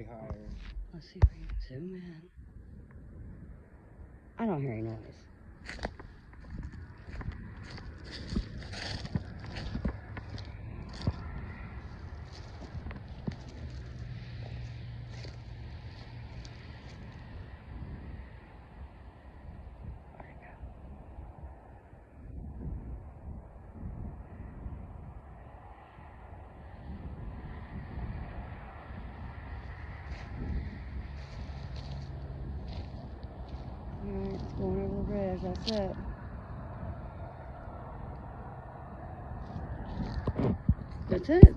way higher. Let's see if we can zoom in. I don't hear any noise. Alright, it's going over the bridge, that's it. That's it.